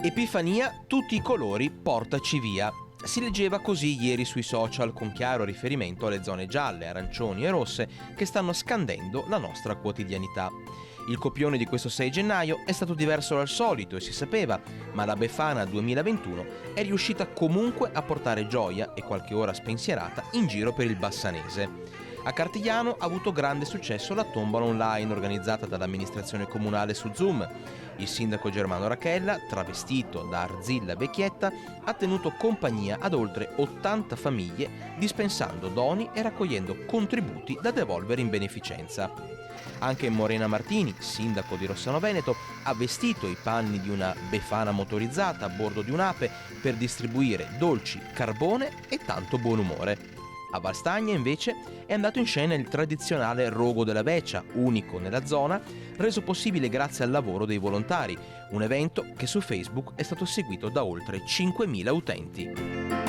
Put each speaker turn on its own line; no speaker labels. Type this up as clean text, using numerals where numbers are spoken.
Epifania, tutti i colori, portaci via. Si leggeva così ieri sui social con chiaro riferimento alle zone gialle, arancioni e rosse che stanno scandendo la nostra quotidianità. Il copione di questo 6 gennaio è stato diverso dal solito e si sapeva, ma la Befana 2021 è riuscita comunque a portare gioia e qualche ora spensierata in giro per il Bassanese. A Cartigliano ha avuto grande successo la tombola online organizzata dall'amministrazione comunale su Zoom. Il sindaco Germano Rachella, travestito da Arzilla Vecchietta, ha tenuto compagnia ad oltre 80 famiglie, dispensando doni e raccogliendo contributi da devolvere in beneficenza. Anche Morena Martini, sindaco di Rossano Veneto, ha vestito i panni di una Befana motorizzata a bordo di un'ape per distribuire dolci, carbone e tanto buon umore. A Valstagna, invece, è andato in scena il tradizionale Rogo della Vecia, unico nella zona, reso possibile grazie al lavoro dei volontari, un evento che su Facebook è stato seguito da oltre 5.000 utenti.